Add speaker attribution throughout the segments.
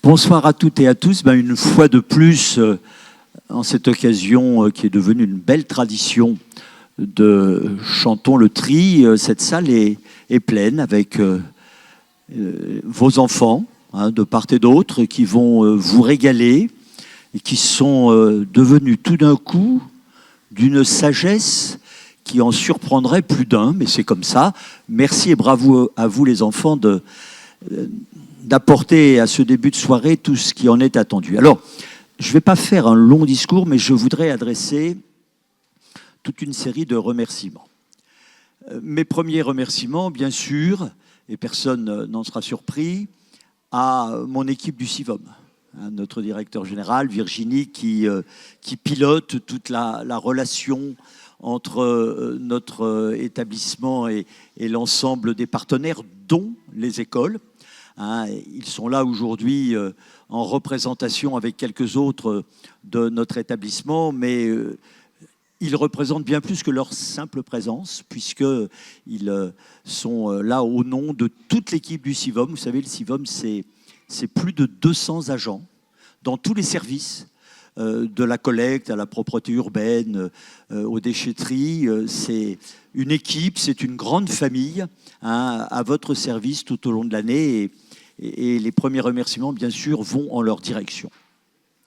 Speaker 1: Bonsoir à toutes et à tous. Une fois de plus, en cette occasion qui est devenue une belle tradition de Chantons le Tri, cette salle est pleine avec vos enfants de part et d'autre qui vont vous régaler et qui sont devenus tout d'un coup d'une sagesse qui en surprendrait plus d'un, mais c'est comme ça. Merci et bravo à vous les enfants d'apporter à ce début de soirée tout ce qui en est attendu. Alors, je ne vais pas faire un long discours, mais je voudrais adresser toute une série de remerciements. Mes premiers remerciements, bien sûr, et personne n'en sera surpris, à mon équipe du CIVOM, notre directeur général, Virginie, qui pilote toute la relation entre notre établissement et l'ensemble des partenaires, dont les écoles. Ils sont là aujourd'hui en représentation avec quelques autres de notre établissement, mais ils représentent bien plus que leur simple présence, puisqu'ils sont là au nom de toute l'équipe du CIVOM. Vous savez, le CIVOM, c'est plus de 200 agents dans tous les services, de la collecte à la propreté urbaine, aux déchetteries. C'est une équipe, c'est une grande famille à votre service tout au long de l'année. Et les premiers remerciements, bien sûr, vont en leur direction.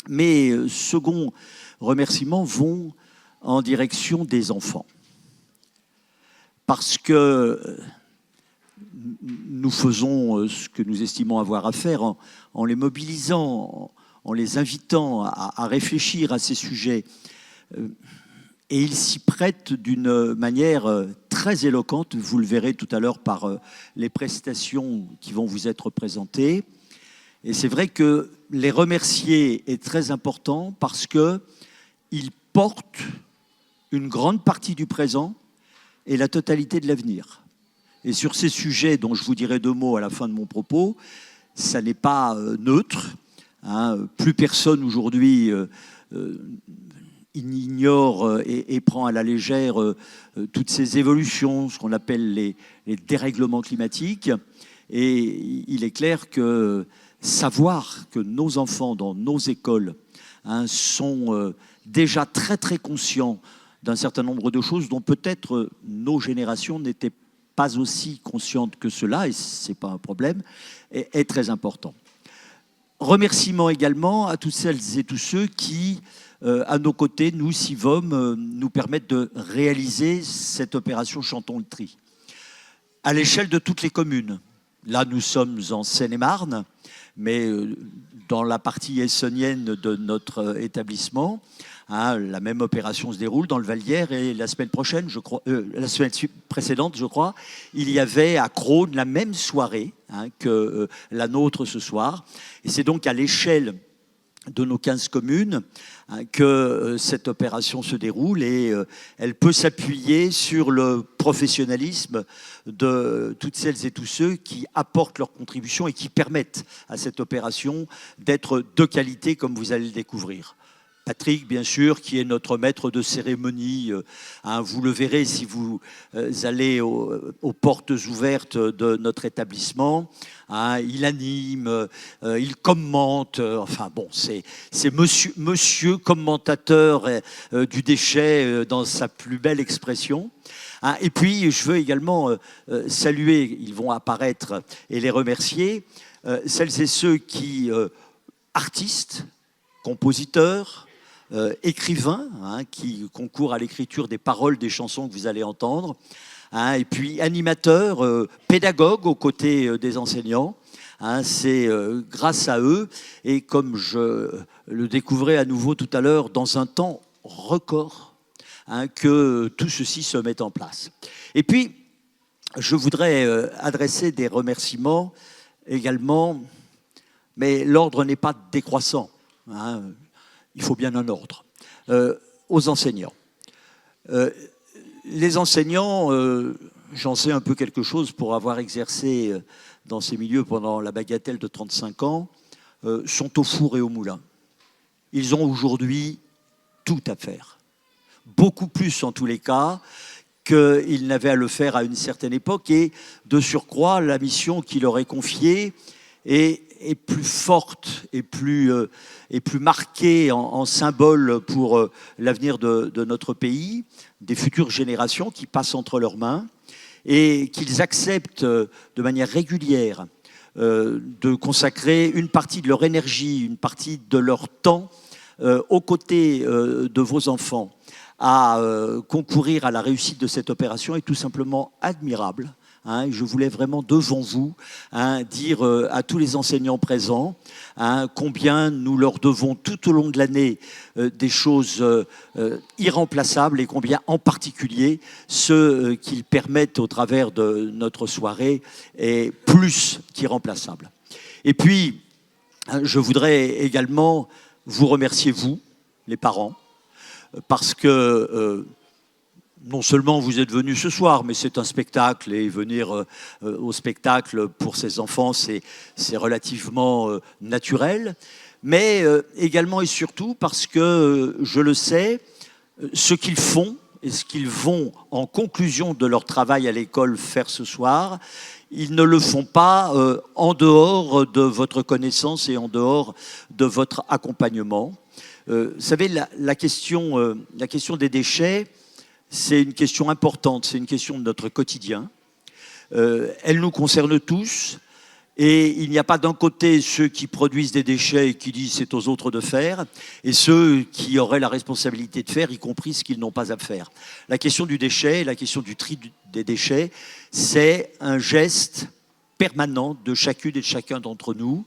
Speaker 1: Mes seconds remerciements vont en direction des enfants. Parce que nous faisons ce que nous estimons avoir à faire en les mobilisant, en les invitant à réfléchir à ces sujets. Et ils s'y prêtent d'une manière très éloquente, vous le verrez tout à l'heure par les prestations qui vont vous être présentées. Et c'est vrai que les remercier est très important parce qu'ils portent une grande partie du présent et la totalité de l'avenir. Et sur ces sujets dont je vous dirai deux mots à la fin de mon propos, ça n'est pas neutre. Plus personne aujourd'hui ignore et prend à la légère toutes ces évolutions, ce qu'on appelle les dérèglements climatiques. Et il est clair que savoir que nos enfants dans nos écoles sont déjà très très conscients d'un certain nombre de choses dont peut-être nos générations n'étaient pas aussi conscientes que cela, et ce n'est pas un problème, est très important. Remerciements également à toutes celles et tous ceux qui, à nos côtés, nous, CIVOM, nous permettent de réaliser cette opération Chantons le Tri. À l'échelle de toutes les communes. Là, nous sommes en Seine-et-Marne, mais dans la partie essonnienne de notre établissement, la même opération se déroule dans le Val-d'Hier, et la semaine précédente, je crois, il y avait à Crosne la même soirée que la nôtre ce soir. Et c'est donc à l'échelle de nos 15 communes que cette opération se déroule, et elle peut s'appuyer sur le professionnalisme de toutes celles et tous ceux qui apportent leur contribution et qui permettent à cette opération d'être de qualité, comme vous allez le découvrir. Patrick, bien sûr, qui est notre maître de cérémonie. Vous le verrez si vous allez aux portes ouvertes de notre établissement. Il anime, il commente. Enfin bon, c'est monsieur commentateur du déchet dans sa plus belle expression. Et puis, je veux également saluer, ils vont apparaître, et les remercier, celles et ceux qui, artistes, compositeurs, écrivains qui concourent à l'écriture des paroles des chansons que vous allez entendre, et puis animateurs, pédagogues aux côtés des enseignants. C'est grâce à eux, et comme je le découvrais à nouveau tout à l'heure, dans un temps record, que tout ceci se met en place. Et puis, je voudrais adresser des remerciements également, mais l'ordre n'est pas décroissant. Il faut bien un ordre, aux enseignants. Les enseignants, j'en sais un peu quelque chose pour avoir exercé dans ces milieux pendant la bagatelle de 35 ans, sont au four et au moulin. Ils ont aujourd'hui tout à faire. Beaucoup plus en tous les cas qu'ils n'avaient à le faire à une certaine époque, et de surcroît, la mission qui leur est confiée est est plus forte et plus marquée en symbole pour l'avenir de notre pays, des futures générations qui passent entre leurs mains, et qu'ils acceptent de manière régulière de consacrer une partie de leur énergie, une partie de leur temps aux côtés de vos enfants à concourir à la réussite de cette opération est tout simplement admirable. Je voulais vraiment devant vous dire à tous les enseignants présents combien nous leur devons tout au long de l'année des choses irremplaçables et combien en particulier ce qu'ils permettent au travers de notre soirée est plus qu'irremplaçable. Et puis, je voudrais également vous remercier, vous, les parents, parce que non seulement vous êtes venus ce soir, mais c'est un spectacle et venir au spectacle pour ces enfants, c'est relativement naturel. Mais également et surtout parce que je le sais, ce qu'ils font et ce qu'ils vont en conclusion de leur travail à l'école faire ce soir, ils ne le font pas en dehors de votre connaissance et en dehors de votre accompagnement. Vous savez, la question des déchets, c'est une question importante, c'est une question de notre quotidien. Elle nous concerne tous et il n'y a pas d'un côté ceux qui produisent des déchets et qui disent c'est aux autres de faire et ceux qui auraient la responsabilité de faire, y compris ce qu'ils n'ont pas à faire. La question du déchet, la question du tri des déchets, c'est un geste permanent de chacune et de chacun d'entre nous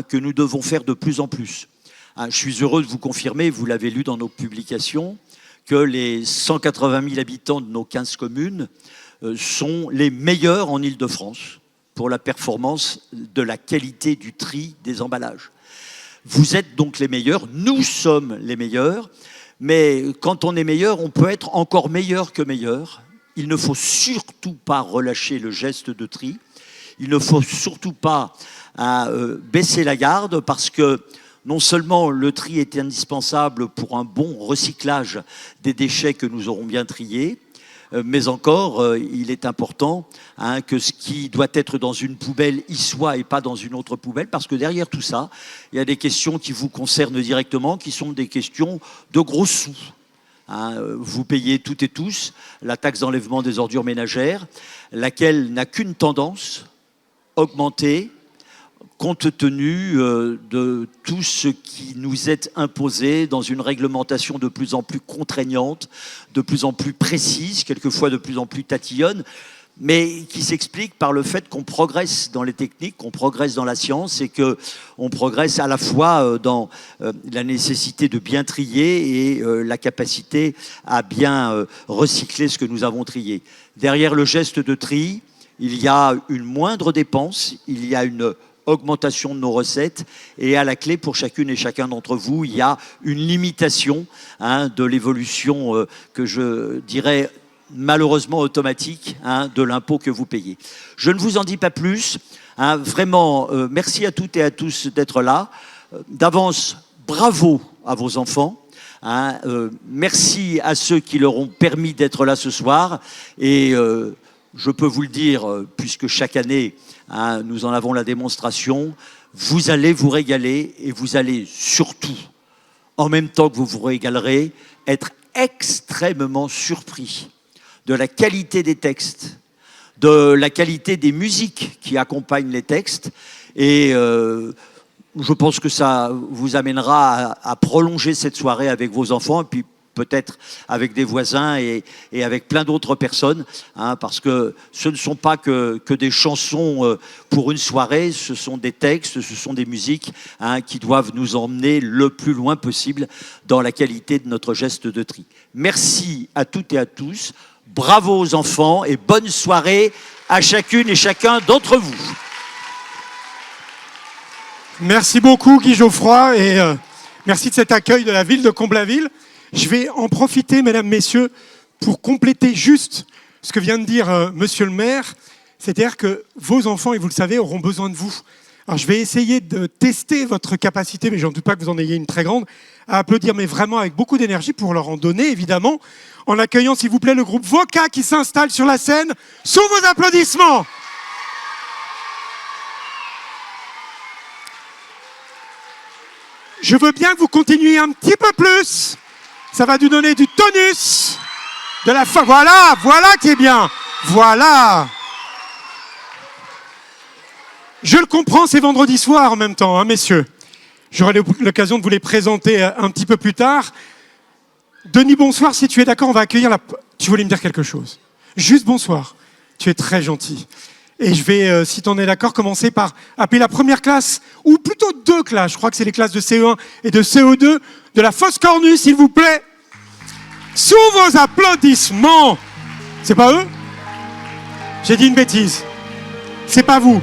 Speaker 1: que nous devons faire de plus en plus. Je suis heureux de vous confirmer, vous l'avez lu dans nos publications, que les 180 000 habitants de nos 15 communes sont les meilleurs en Île-de-France pour la performance de la qualité du tri des emballages. Vous êtes donc les meilleurs, nous sommes les meilleurs, mais quand on est meilleur, on peut être encore meilleur que meilleur. Il ne faut surtout pas relâcher le geste de tri, il ne faut surtout pas baisser la garde parce que non seulement le tri est indispensable pour un bon recyclage des déchets que nous aurons bien triés, mais encore, il est important que ce qui doit être dans une poubelle y soit et pas dans une autre poubelle, parce que derrière tout ça, il y a des questions qui vous concernent directement, qui sont des questions de gros sous. Vous payez toutes et tous la taxe d'enlèvement des ordures ménagères, laquelle n'a qu'une tendance, augmenter, compte tenu de tout ce qui nous est imposé dans une réglementation de plus en plus contraignante, de plus en plus précise, quelquefois de plus en plus tatillonne, mais qui s'explique par le fait qu'on progresse dans les techniques, qu'on progresse dans la science et qu'on progresse à la fois dans la nécessité de bien trier et la capacité à bien recycler ce que nous avons trié. Derrière le geste de tri, il y a une moindre dépense, il y a une augmentation de nos recettes et à la clé pour chacune et chacun d'entre vous, il y a une limitation de l'évolution que je dirais malheureusement automatique de l'impôt que vous payez. Je ne vous en dis pas plus. Vraiment, merci à toutes et à tous d'être là. D'avance, bravo à vos enfants. Merci à ceux qui leur ont permis d'être là ce soir et je peux vous le dire, puisque chaque année, nous en avons la démonstration, vous allez vous régaler et vous allez surtout, en même temps que vous vous régalerez, être extrêmement surpris de la qualité des textes, de la qualité des musiques qui accompagnent les textes et je pense que ça vous amènera à prolonger cette soirée avec vos enfants et puis peut-être avec des voisins et avec plein d'autres personnes, parce que ce ne sont pas que des chansons pour une soirée, ce sont des textes, ce sont des musiques qui doivent nous emmener le plus loin possible dans la qualité de notre geste de tri. Merci à toutes et à tous, bravo aux enfants et bonne soirée à chacune et chacun d'entre vous.
Speaker 2: Merci beaucoup Guy Geoffroy et merci de cet accueil de la ville de Comble-la-Ville. Je vais en profiter, mesdames, messieurs, pour compléter juste ce que vient de dire monsieur le maire. C'est-à-dire que vos enfants, et vous le savez, auront besoin de vous. Alors je vais essayer de tester votre capacité, mais j'en doute pas que vous en ayez une très grande, à applaudir, mais vraiment avec beaucoup d'énergie pour leur en donner, évidemment, en accueillant, s'il vous plaît, le groupe Voca qui s'installe sur la scène. Sous vos applaudissements. Je veux bien que vous continuiez un petit peu plus. Ça va nous donner du tonus, de la fin. Voilà, voilà qui est bien. Voilà. Je le comprends, c'est vendredi soir en même temps, hein, messieurs. J'aurai l'occasion de vous les présenter un petit peu plus tard. Denis, bonsoir. Si tu es d'accord, on va accueillir la... Tu voulais me dire quelque chose? Juste bonsoir. Tu es très gentil. Et je vais, si tu en es d'accord, commencer par appeler la première classe, ou plutôt deux classes, je crois que c'est les classes de CE1 et de CE2, de la Fosse Cornue, s'il vous plaît. Sous vos applaudissements. C'est pas eux? J'ai dit une bêtise. C'est pas vous.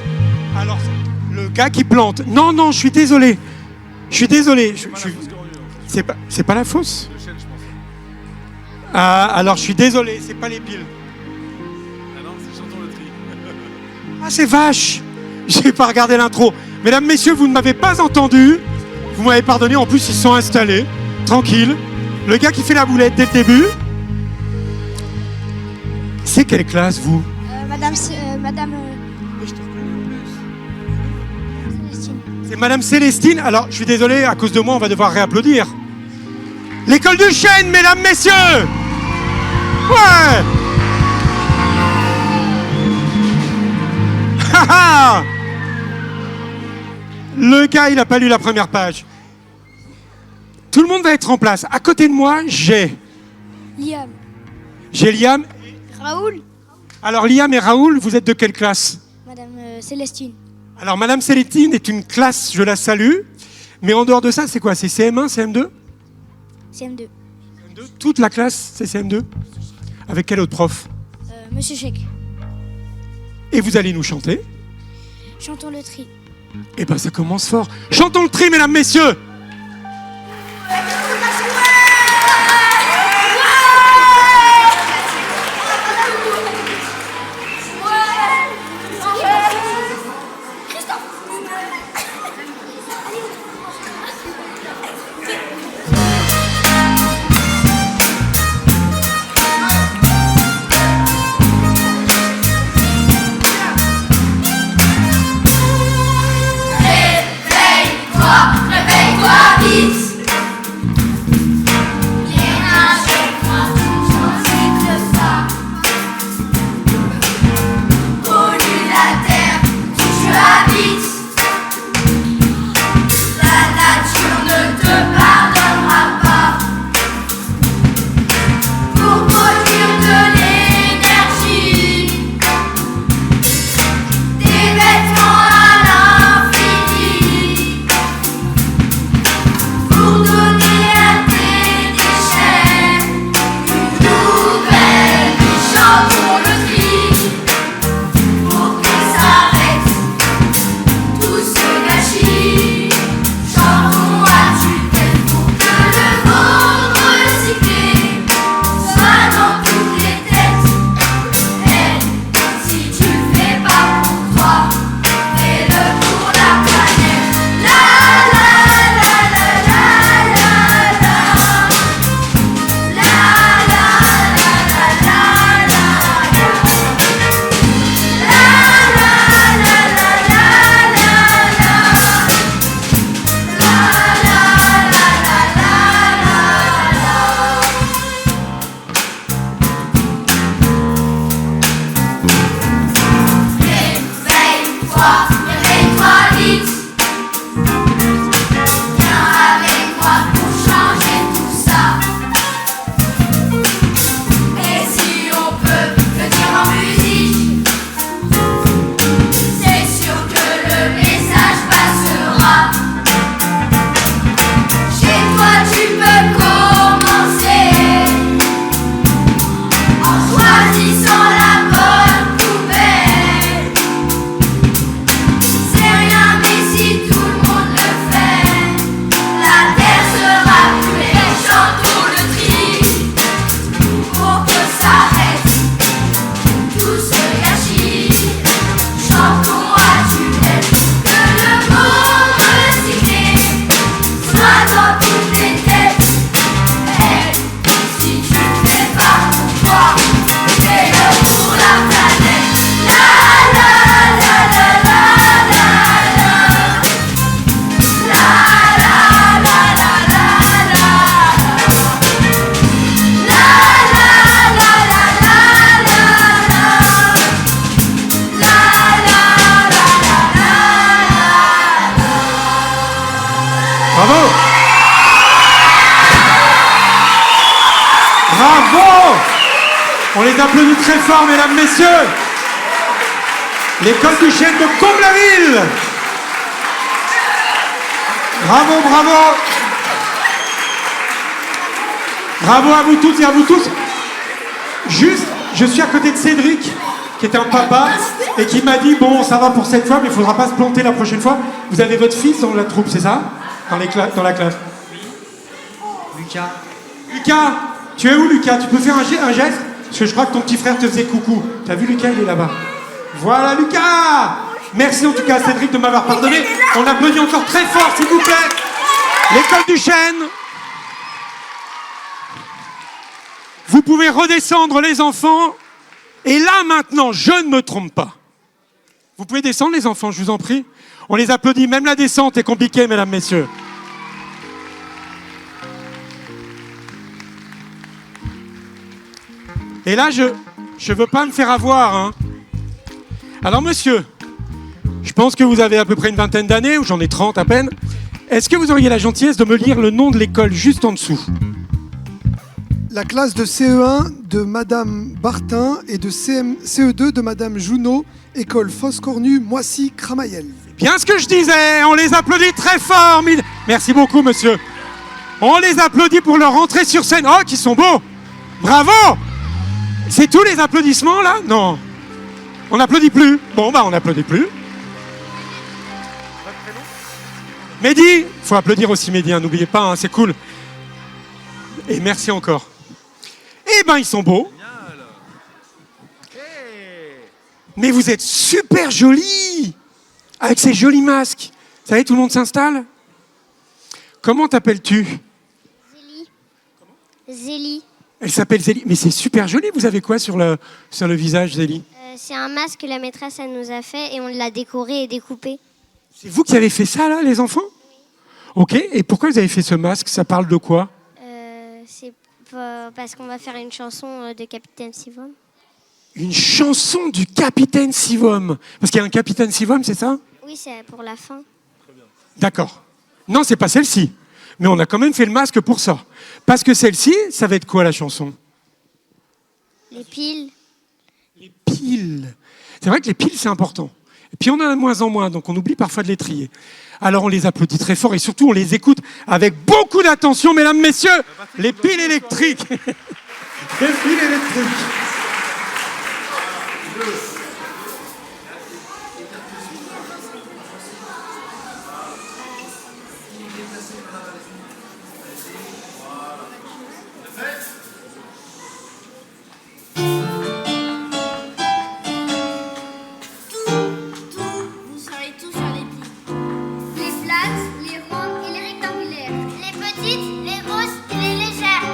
Speaker 2: Alors, le gars qui plante. Non, non, je suis désolé. Je suis désolé. C'est pas la fosse. Ah, alors je suis désolé, c'est pas les piles. Ah, c'est vache. J'ai pas regardé l'intro. Mesdames, messieurs, vous ne m'avez pas entendu. Vous m'avez pardonné. En plus, ils se sont installés. Tranquille. Le gars qui fait la boulette dès le début. C'est quelle classe, vous?
Speaker 3: Madame Célestine.
Speaker 2: C'est Madame Célestine. Alors, je suis désolé, à cause de moi, on va devoir réapplaudir. L'école du Chêne, mesdames, messieurs. Ouais. Le gars, il n'a pas lu la première page. Tout le monde va être en place. À côté de moi, j'ai
Speaker 3: Liam.
Speaker 2: Liam.
Speaker 3: Raoul.
Speaker 2: Alors, Liam et Raoul, vous êtes de quelle classe?
Speaker 3: Madame Célestine.
Speaker 2: Alors, Madame Célestine est une classe, je la salue. Mais en dehors de ça, c'est quoi? C'est CM1, CM2?
Speaker 3: CM2.
Speaker 2: Toute la classe, c'est CM2? Avec quel autre prof?
Speaker 3: Monsieur Chek.
Speaker 2: Et vous allez nous chanter?
Speaker 3: Chantons le tri.
Speaker 2: Eh ben, ça commence fort. Chantons le tri, mesdames, messieurs!
Speaker 4: Réveille-toi,
Speaker 2: On les applaudit très fort, mesdames, messieurs. L'école du chêne de Comble-la-Ville. Bravo, bravo. Bravo à vous toutes et à vous tous. Juste, je suis à côté de Cédric, qui est un papa, et qui m'a dit, bon, ça va pour cette fois, mais il ne faudra pas se planter la prochaine fois. Vous avez votre fils dans la troupe, c'est ça? Dans la classe.
Speaker 4: Lucas.
Speaker 2: Lucas, tu es où, Lucas? Tu peux faire un geste? Parce que je crois que ton petit frère te faisait coucou. T'as vu, Lucas, il est là-bas. Voilà, Lucas. Merci en tout cas, Cédric, de m'avoir pardonné. On applaudit encore très fort, s'il vous plaît. L'école du chêne. Vous pouvez redescendre, les enfants. Et là, maintenant, je ne me trompe pas. Vous pouvez descendre, les enfants, je vous en prie. On les applaudit. Même la descente est compliquée, mesdames, messieurs. Et là, je ne veux pas me faire avoir. Hein. Alors, monsieur, je pense que vous avez à peu près une vingtaine d'années, ou j'en ai 30 à peine. Est-ce que vous auriez la gentillesse de me lire le nom de l'école juste en dessous?
Speaker 5: La classe de CE1 de Madame Bartin et de CE2 de Madame Jounot, école Foscornu, Moissy, Cramayel.
Speaker 2: Bien ce que je disais, on les applaudit très fort. Merci beaucoup, monsieur. On les applaudit pour leur entrée sur scène. Oh, qu'ils sont beaux. Bravo. C'est tous les applaudissements, là? Non. On n'applaudit plus. Bon, bah, on n'applaudit plus. Mehdi, faut applaudir aussi Mehdi, hein, n'oubliez pas, hein, c'est cool. Et merci encore. Eh ben, ils sont beaux. Mais vous êtes super jolis. Avec ces jolis masques. Ça y est, tout le monde s'installe? Comment t'appelles-tu?
Speaker 3: Zélie. Zélie.
Speaker 2: Elle s'appelle Zélie. Mais c'est super joli. Vous avez quoi sur le visage, Zélie?
Speaker 3: C'est un masque que la maîtresse elle nous a fait et on l'a décoré et découpé.
Speaker 2: C'est vous qui avez fait ça, là, les enfants? Ok. Et pourquoi vous avez fait ce masque? Ça parle de quoi?
Speaker 3: C'est parce qu'on va faire une chanson de Capitaine Sivom.
Speaker 2: Une chanson du Capitaine Sivom. Parce qu'il y a un Capitaine Sivom, c'est ça?
Speaker 3: Oui, c'est pour la fin.
Speaker 2: D'accord. Non, c'est pas celle-ci. Mais on a quand même fait le masque pour ça. Parce que celle-ci, ça va être quoi, la chanson?
Speaker 3: Les piles.
Speaker 2: Les piles. C'est vrai que les piles, c'est important. Et puis on en a de moins en moins, donc on oublie parfois de les trier. Alors on les applaudit très fort et surtout on les écoute avec beaucoup d'attention, mesdames, messieurs. Les piles électriques. Les piles électriques.
Speaker 3: Vous serez tous sur les piles. Les plates, les rondes et les rectangulaires. Les petites, les grosses et les légères.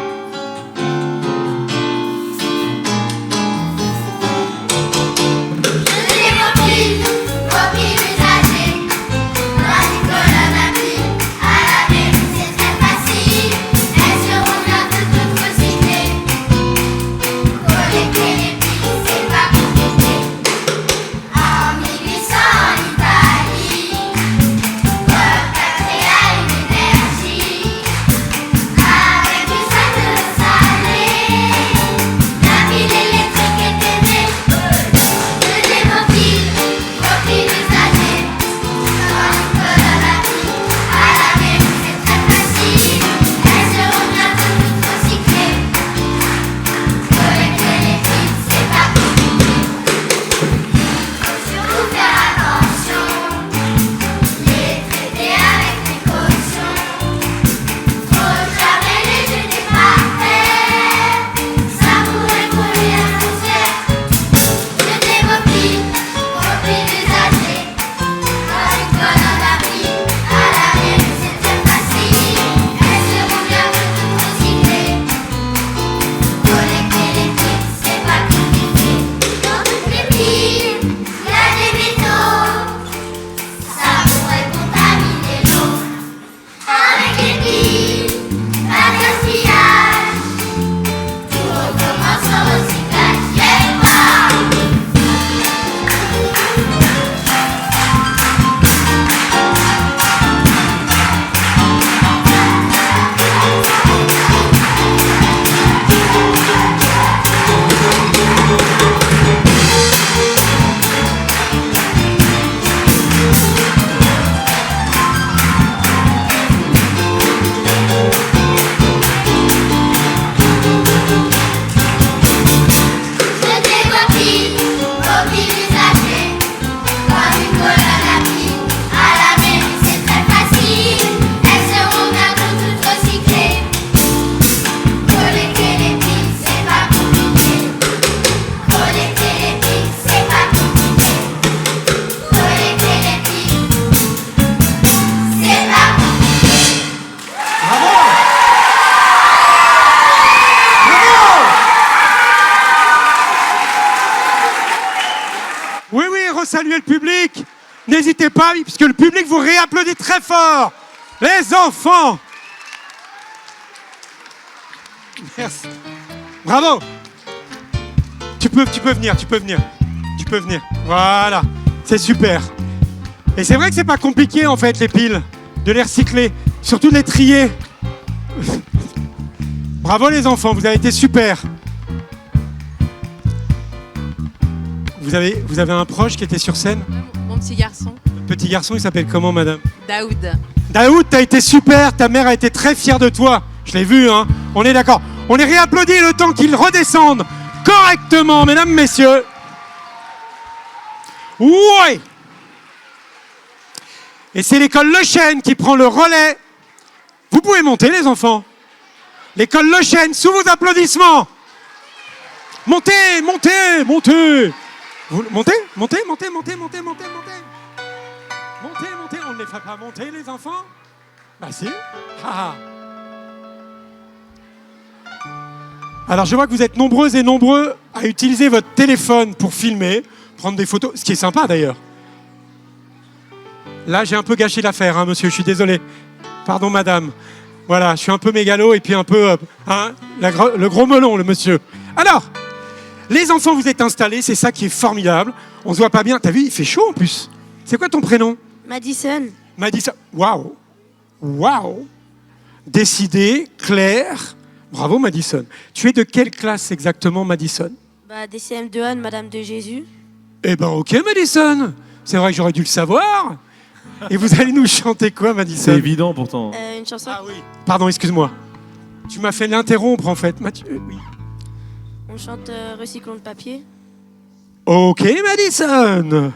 Speaker 2: n'hésitez pas, puisque le public vous réapplaudit très fort. Les enfants. Merci. Bravo. Tu peux venir. Voilà, c'est super. Et c'est vrai que c'est pas compliqué en fait les piles, de les recycler, surtout de les trier. Bravo les enfants, vous avez été super. Vous avez un proche qui était sur scène?
Speaker 6: Mon petit garçon.
Speaker 2: Le petit garçon, il s'appelle comment, madame?
Speaker 6: Daoud.
Speaker 2: Daoud, t'as été super, ta mère a été très fière de toi. Je l'ai vu, hein. On est d'accord. On les réapplaudit le temps qu'ils redescendent correctement, mesdames, messieurs. Ouais. Et c'est l'école Le Chêne qui prend le relais. Vous pouvez monter, les enfants. L'école Le Chêne, sous vos applaudissements. Montez. Vous, montez. On ne les fait pas monter, les enfants? Bah si. Alors je vois que vous êtes nombreuses et nombreux à utiliser votre téléphone pour filmer, prendre des photos, ce qui est sympa d'ailleurs. Là j'ai un peu gâché l'affaire, hein, monsieur, je suis désolé. Pardon madame. Voilà, je suis un peu mégalo et puis un peu le gros melon, le monsieur. Alors, les enfants, vous êtes installés, c'est ça qui est formidable. On se voit pas bien. T'as vu, il fait chaud en plus. C'est quoi ton prénom?
Speaker 7: Madison.
Speaker 2: Madison. Waouh. Décidé, clair. Bravo Madison. Tu es de quelle classe exactement, Madison?
Speaker 7: DCM2A de Madame de Jésus.
Speaker 2: Eh ben ok Madison. C'est vrai que j'aurais dû le savoir. Et vous allez nous chanter quoi, Madison?
Speaker 8: C'est évident pourtant.
Speaker 7: Une chanson.
Speaker 2: Ah oui. Pardon, excuse-moi. Tu m'as fait l'interrompre en fait. Mathieu, oui.
Speaker 7: On chante Recyclons le papier.
Speaker 2: Ok Madison.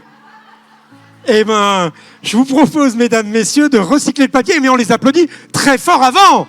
Speaker 2: Eh ben, je vous propose, mesdames, messieurs, de recycler le papier, mais on les applaudit très fort avant.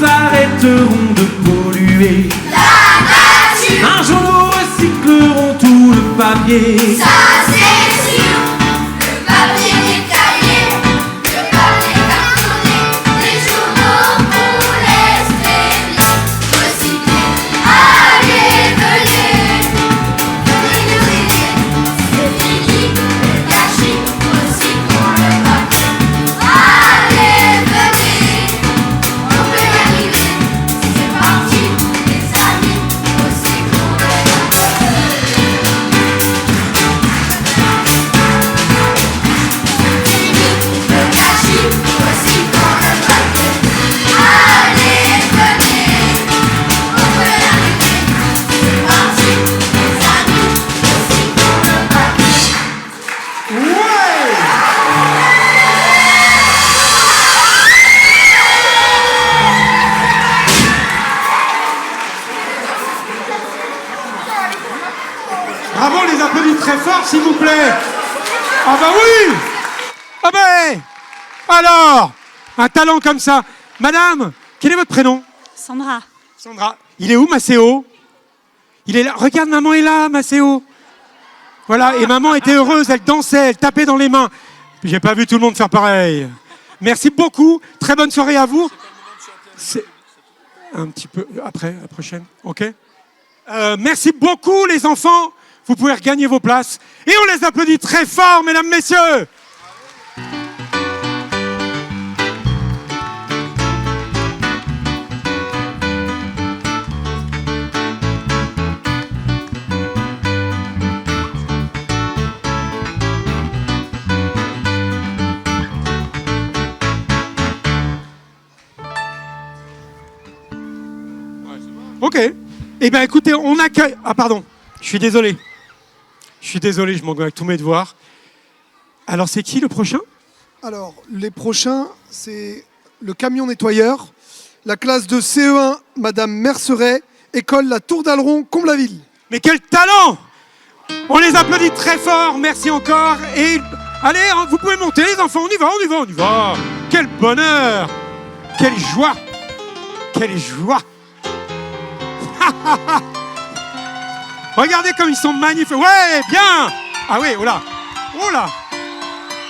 Speaker 8: Arrêteront de polluer la nature. Un jour nous recyclerons tout le papier.
Speaker 3: Ça c'est sûr, le papier détaillé, le papier cartonné, les journaux pour les stérile, recycler, allez venez, c'est fini, le gâchis, recyclons le papier, allez venez, on peut y arriver, c'est parti, les amis, recyclons le papier.
Speaker 2: très fort, s'il vous plaît. Ah bah oui. Ah ben, alors, un talent comme ça. Madame, quel est votre prénom?
Speaker 6: Sandra.
Speaker 2: Sandra. Il est où, Macéo? Il est là. Regarde, maman est là, Macéo. Voilà, et maman était heureuse, elle dansait, elle tapait dans les mains. J'ai pas vu tout le monde faire pareil. Merci beaucoup. Très bonne soirée à vous. C'est un petit peu après, la prochaine. OK. Merci beaucoup, les enfants. Vous pouvez regagner vos places. Et on les applaudit très fort, mesdames, messieurs. Ok. Eh bien, écoutez, on accueille... Ah, pardon. Je suis désolé. Je m'engage avec tous mes devoirs. Alors, c'est qui le prochain?
Speaker 5: Alors, les prochains, c'est le camion nettoyeur, la classe de CE1, Madame Merceret, école La Tour d'Aleron, Comble-la-Ville.
Speaker 2: Mais quel talent! On les applaudit très fort. Merci encore. Et allez, vous pouvez monter, les enfants. On y va, on y va, on y va. Quel bonheur! Quelle joie! Quelle joie! Regardez comme ils sont magnifiques. Ouais, bien. Ah oui, oh là. Oh là.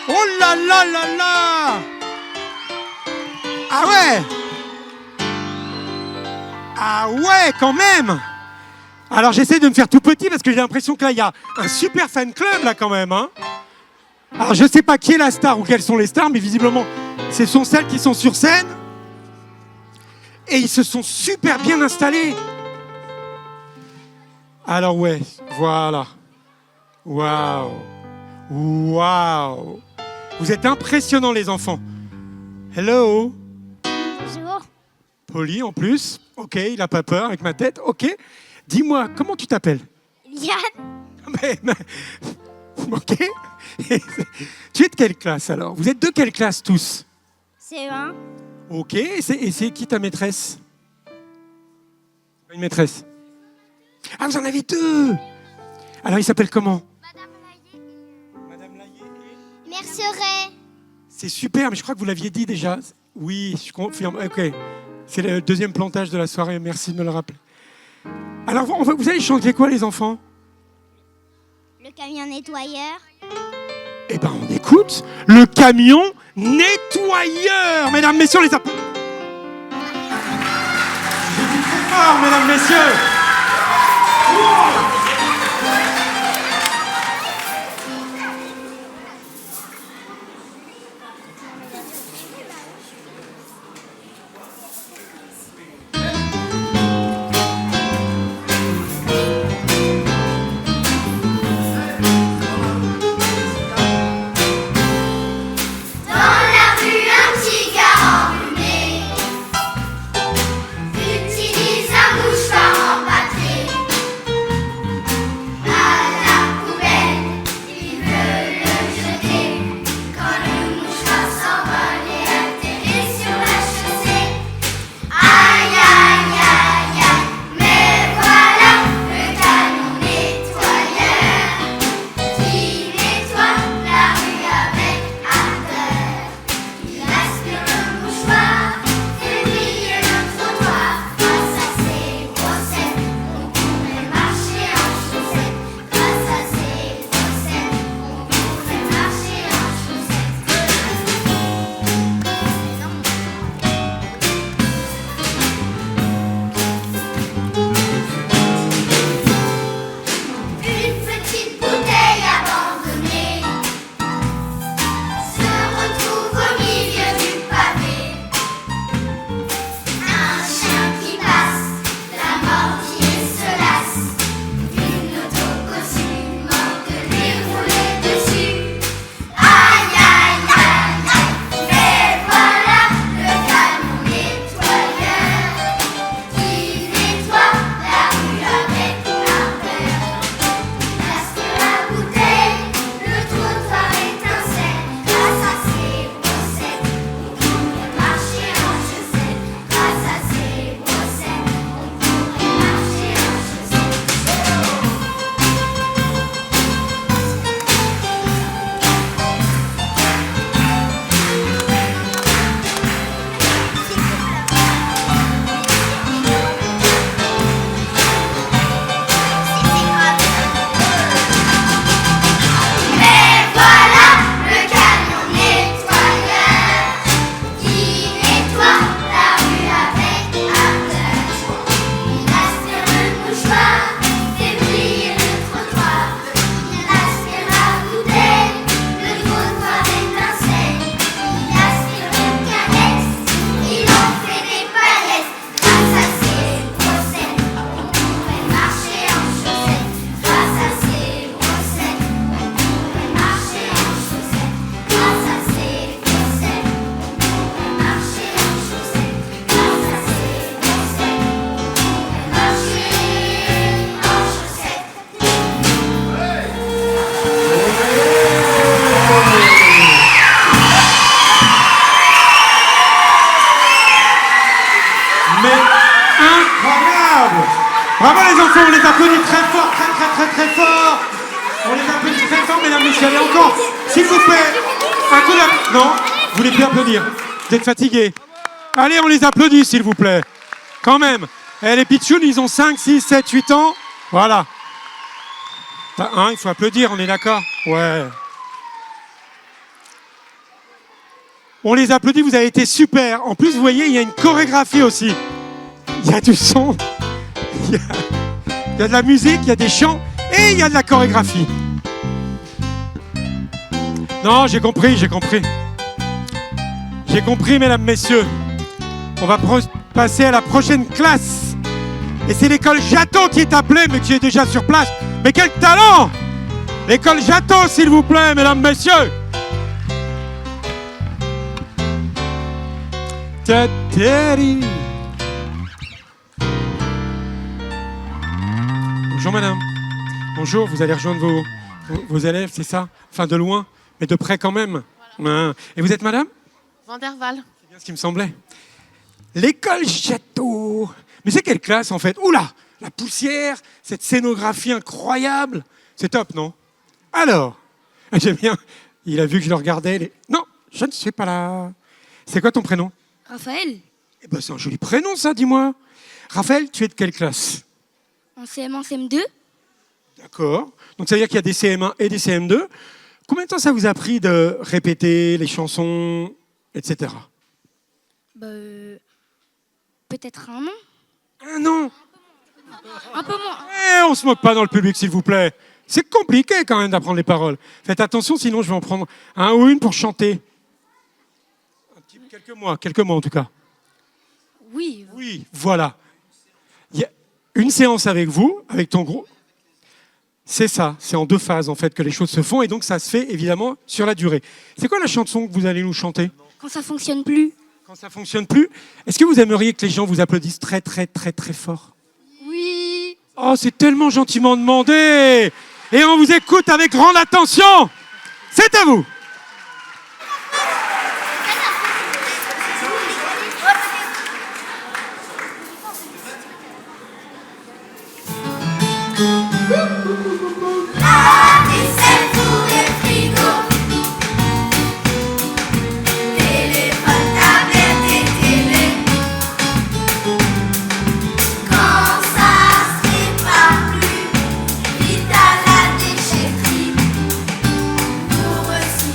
Speaker 2: Oh là là là là. Ah ouais. Ah ouais, quand même. Alors j'essaie de me faire tout petit parce que j'ai l'impression que là, il y a un super fan club là quand même. Hein. Alors je sais pas qui est la star ou quelles sont les stars, mais visiblement, ce sont celles qui sont sur scène. Et ils se sont super bien installés. Alors ouais, voilà. Waouh. Waouh. Vous êtes impressionnants les enfants. Hello.
Speaker 6: Bonjour.
Speaker 2: Poli en plus. Ok, il a pas peur avec ma tête. Ok. Dis-moi, comment tu t'appelles?
Speaker 6: Yann.
Speaker 2: mais- Ok. Tu es de quelle classe alors? Vous êtes de quelle classe tous?
Speaker 6: CE1.
Speaker 2: Ok. Et c'est qui ta maîtresse? Une maîtresse. Ah, vous en avez deux. Alors, il s'appelle comment? Madame Laillé et...
Speaker 6: Merceret.
Speaker 2: C'est super, mais je crois que vous l'aviez dit déjà. Oui, je confirme. Ok. C'est le deuxième plantage de la soirée. Merci de me le rappeler. Alors, vous allez chanter quoi, les enfants?
Speaker 6: Le camion nettoyeur.
Speaker 2: Eh ben, on écoute le camion nettoyeur. Mesdames, messieurs, les applaudissements. J'ai dit très fort, mesdames, messieurs.
Speaker 3: Dans la rue, un petit gars enrhumé utilise un mouchoir en
Speaker 2: Mais incroyable! Bravo les enfants, on les applaudit très fort, très fort. On les applaudit très fort, mesdames, messieurs. Allez, encore, s'il vous plaît. Un coup d'applaudissement. Non, vous voulez plus applaudir. Vous êtes fatigués. Allez, on les applaudit, s'il vous plaît. Quand même. Eh, les pitchouns, ils ont 5, 6, 7, 8 ans. Voilà. Hein, il faut applaudir, on est d'accord? Ouais. On les applaudit, vous avez été super. En plus, vous voyez, il y a une chorégraphie aussi. Il y a du son, il y a de la musique, il y a des chants et il y a de la chorégraphie. Non, j'ai compris. J'ai compris, mesdames, messieurs. On va passer à la prochaine classe. Et c'est l'école Jato qui est appelée, mais qui est déjà sur place. Mais quel talent! L'école Jato, s'il vous plaît, mesdames, messieurs. Bonjour madame. Bonjour, vous allez rejoindre vos élèves, c'est ça? Enfin de loin, mais de près quand même. Voilà. Et vous êtes madame?
Speaker 9: Vanderval.
Speaker 2: C'est bien ce qui me semblait. L'école Château. Mais c'est quelle classe en fait? Oula, la poussière, cette scénographie incroyable. C'est top, non? Alors, j'aime bien, il a vu que je le regardais. Non, je ne suis pas là. C'est quoi ton prénom?
Speaker 6: Raphaël,
Speaker 2: Eh ben, c'est un joli prénom, ça, dis-moi. Raphaël, tu es de quelle classe?
Speaker 6: en CM1, CM2,
Speaker 2: D'accord. Donc, ça veut dire qu'il y a des CM1 et des CM2. Combien de temps ça vous a pris de répéter les chansons, etc.?
Speaker 6: Peut-être un an,
Speaker 2: Un an.
Speaker 6: un peu moins.
Speaker 2: Eh, on se moque pas dans le public, s'il vous plaît. C'est compliqué, quand même, d'apprendre les paroles. Faites attention, sinon je vais en prendre un ou une pour chanter. Quelques mois en tout cas.
Speaker 6: Oui,
Speaker 2: Oui, voilà. Il y a une séance avec vous, avec ton groupe. C'est ça, c'est en 2 phases en fait que les choses se font et donc ça se fait évidemment sur la durée. C'est quoi la chanson que vous allez nous chanter?
Speaker 6: quand ça fonctionne plus.
Speaker 2: Quand ça fonctionne plus, est-ce que vous aimeriez que les gens vous applaudissent très fort?
Speaker 6: Oui.
Speaker 2: Oh, c'est tellement gentiment demandé. Et on vous écoute avec grande attention. C'est à vous.
Speaker 3: La vaisselle, four et frigo, téléphone, tablette et télé. Quand ça se répare plus, vite à la déchetterie pour recycler.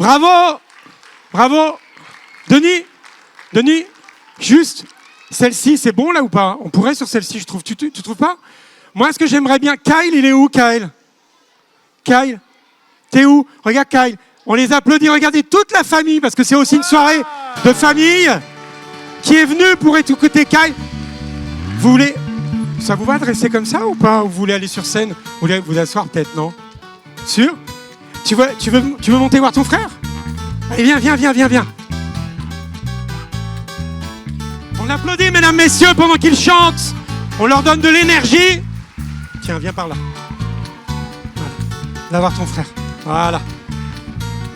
Speaker 2: Bravo. Bravo. Denis, juste, celle-ci, c'est bon là ou pas? On pourrait sur celle-ci, je trouve. Tu trouves pas? Moi, ce que j'aimerais bien... Kyle, il est où, Kyle? Kyle, t'es où? Regarde Kyle. On les applaudit. Regardez toute la famille, parce que c'est aussi une soirée de famille qui est venue pour écouter Kyle. Vous voulez... Ça vous va de rester comme ça ou pas? Ou vous voulez aller sur scène? Vous voulez vous asseoir peut-être, non? Sûr? Tu veux monter voir ton frère? Allez, viens. On applaudit, mesdames, messieurs, pendant qu'ils chantent. On leur donne de l'énergie. Tiens, viens par là. Voilà. Va voir ton frère. Voilà.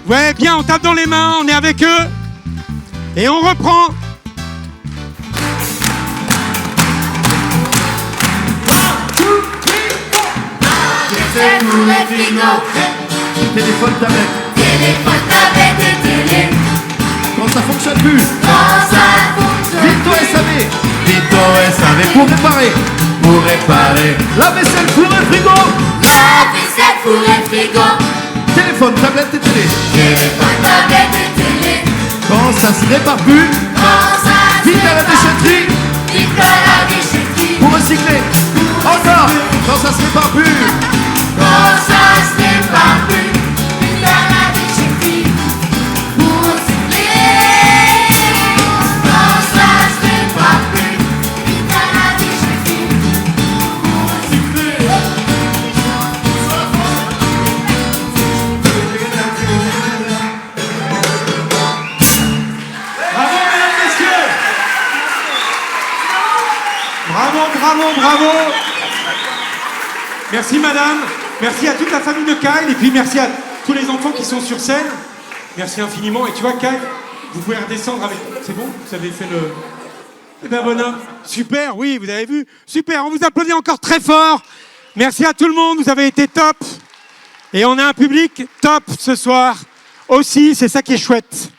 Speaker 2: Ouais, bien, on tape dans les mains, on est avec eux. Et on reprend.
Speaker 3: C'est pour les frigos,
Speaker 8: Téléphone, tablette.
Speaker 3: téléphone, tablette et télé.
Speaker 8: Quand ça fonctionne plus,
Speaker 3: Quand ça fonctionne,
Speaker 8: vite au SAV. Vite au SAV pour réparer. La vaisselle, four et frigo.
Speaker 3: la vaisselle, four et frigo.
Speaker 8: Téléphone, tablette et télé.
Speaker 3: Téléphone, tablette et télé.
Speaker 8: Quand ça se répare plus,
Speaker 3: Quand ça
Speaker 8: vite à la déchetterie.
Speaker 3: vite à la déchetterie.
Speaker 8: Pour recycler. Encore. Quand ça se répare plus.
Speaker 3: Quand ça se répare plus, vite à la déchetterie. Pour recycler. Quand ça se répare plus, vite à la déchetterie. Pour recycler.
Speaker 2: Bravo, mesdames, messieurs. Bravo. Merci, madame. Merci à toute la famille de Kyle. Et puis, merci à tous les enfants qui sont sur scène. Merci infiniment. Et tu vois, Kyle, vous pouvez redescendre avec... C'est bon? Vous avez fait le... Eh bien, bonhomme. Super, oui, vous avez vu? Super, on vous applaudit encore très fort. Merci à tout le monde, vous avez été top. Et on a un public top ce soir aussi, c'est ça qui est chouette.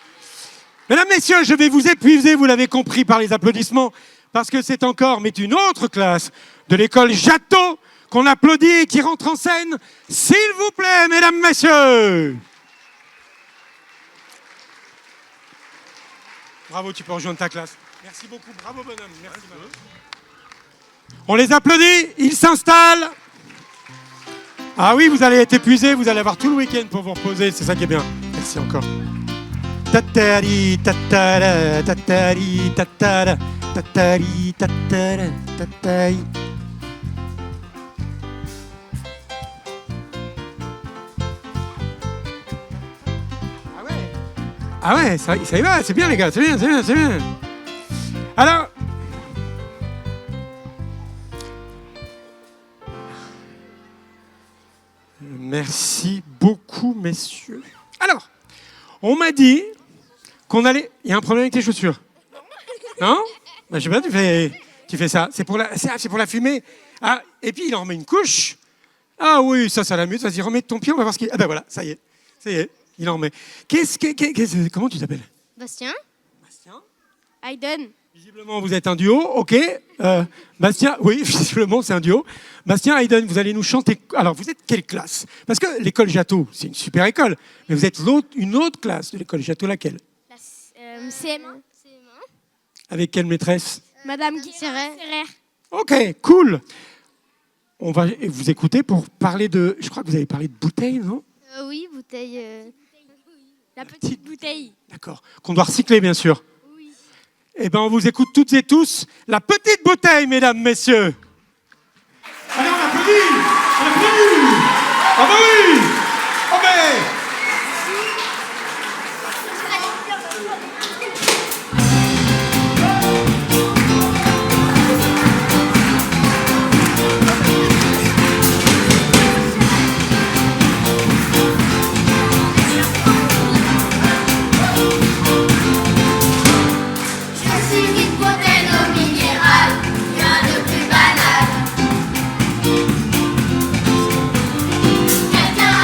Speaker 2: Mesdames, messieurs, je vais vous épuiser, vous l'avez compris par les applaudissements, parce que c'est encore, mais une autre classe de l'école Jatteau qu'on applaudit et qui rentre en scène. S'il vous plaît, mesdames, messieurs. Bravo, tu peux rejoindre ta classe. Merci beaucoup, bravo bonhomme. Merci, madame. On les applaudit, ils s'installent. Ah oui, vous allez être épuisés, vous allez avoir tout le week-end pour vous reposer, c'est ça qui est bien. Merci encore. Tatari, tatara, tatari, tatara, tatari, tatara, tatari. Ah ouais, ça y va, c'est bien les gars, c'est bien. Alors, merci beaucoup, messieurs. Alors, on m'a dit qu'on allait... Il y a un problème avec tes chaussures? Non? Ben, je sais pas, tu fais ça. C'est pour la fumée. Ah, et puis il en remet une couche. Ah oui, ça l'amuse. Vas-y, remets ton pied, on va voir ce qu'il y a. Ah ben voilà, ça y est, il en remet. Comment tu t'appelles?
Speaker 6: Bastien?
Speaker 2: Bastien?
Speaker 7: Hayden.
Speaker 2: Visiblement, vous êtes un duo, ok. Bastien, oui, visiblement, c'est un duo. Bastien, Hayden, vous allez nous chanter... Alors, vous êtes quelle classe? Parce que l'école Jatteau, c'est une super école, mais vous êtes une autre classe de l'école Jatteau, laquelle?
Speaker 6: CM1.
Speaker 2: Avec quelle maîtresse?
Speaker 7: Madame Guy.
Speaker 6: Serrer.
Speaker 2: Ok, cool. On va vous écouter pour parler de... Je crois que vous avez parlé de bouteilles, non?
Speaker 6: Oui, bouteille. La
Speaker 2: petite
Speaker 6: bouteille.
Speaker 2: D'accord. Qu'on doit recycler, bien sûr.
Speaker 6: Oui.
Speaker 2: Eh bien, on vous écoute toutes et tous. La petite bouteille, mesdames, messieurs. Allez, on applaudit. Ah bah oui. Oh ben.
Speaker 3: Je suis une bouteille d'eau minérale, rien de plus banal. Quelqu'un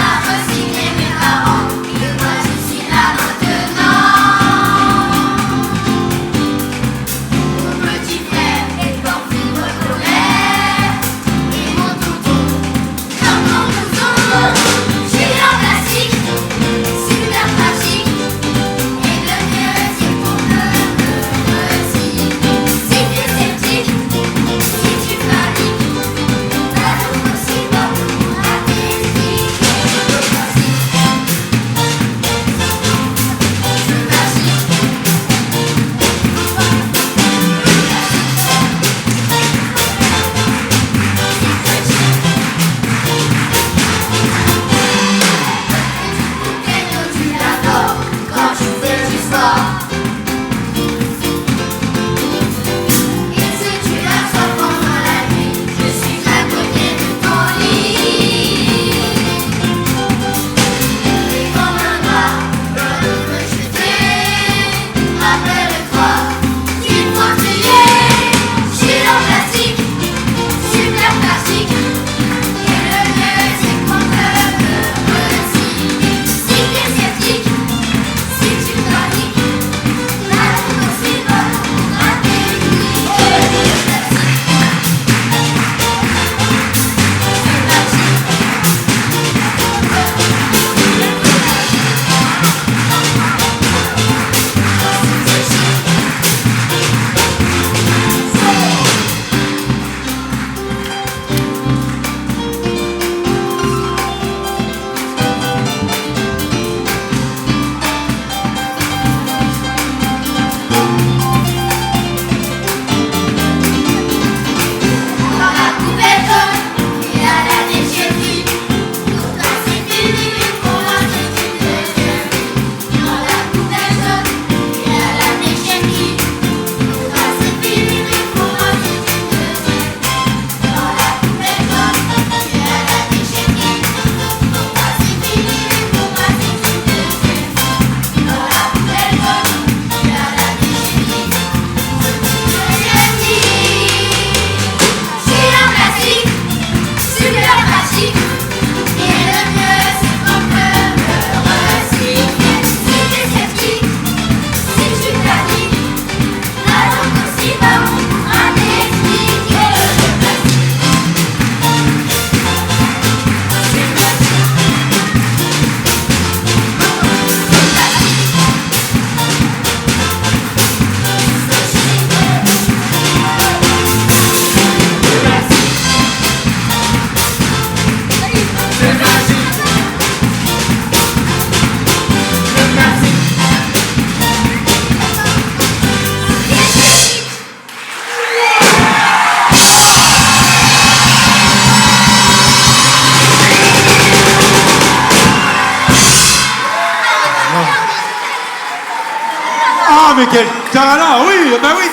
Speaker 2: quel talent, oui, bah oui.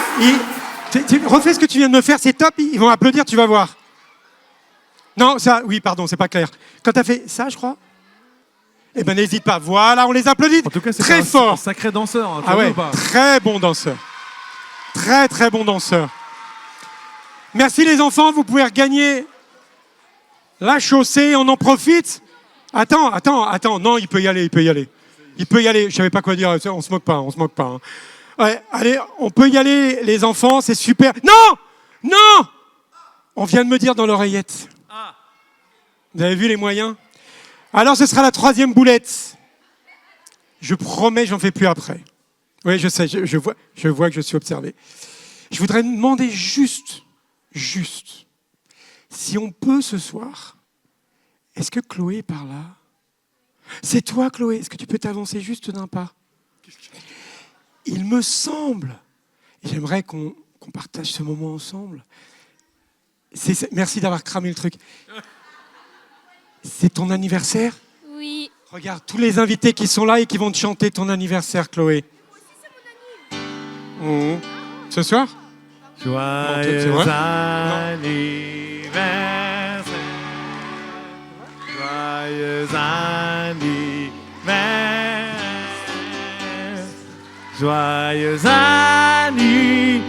Speaker 2: Refais ce que tu viens de me faire, c'est top, ils vont applaudir, tu vas voir. Non, ça, oui, pardon, c'est pas clair. Quand t'as fait ça, je crois. Eh ben, n'hésite pas. Voilà, on les applaudit
Speaker 8: En tout cas, c'est
Speaker 2: très
Speaker 8: un
Speaker 2: fort.
Speaker 8: sacré danseur. Hein,
Speaker 2: Ah ouais, très bon danseur. Très, très bon danseur. Merci les enfants, vous pouvez regagner la chaussée, on en profite. Attends, non, il peut y aller. Je savais pas quoi dire, on se moque pas. Hein. Ouais, allez, on peut y aller les enfants, c'est super. Non, on vient de me dire dans l'oreillette. Vous avez vu les moyens? Alors ce sera la 3e boulette. Je promets, j'en fais plus après. Oui, je sais, je vois que je suis observé. Je voudrais demander juste, si on peut ce soir, est-ce que Chloé est par là? C'est toi, Chloé, est-ce que tu peux t'avancer juste d'un pas? Il me semble, et j'aimerais qu'on partage ce moment ensemble. Merci d'avoir cramé le truc. C'est ton anniversaire?
Speaker 7: Oui.
Speaker 2: Regarde, tous les invités qui sont là et qui vont te chanter ton anniversaire, Chloé. Mmh. Ce soir?
Speaker 8: Joyeux
Speaker 2: c'est vrai?
Speaker 8: anniversaire. Joyeux anniversaire. Joyeux anniversaire.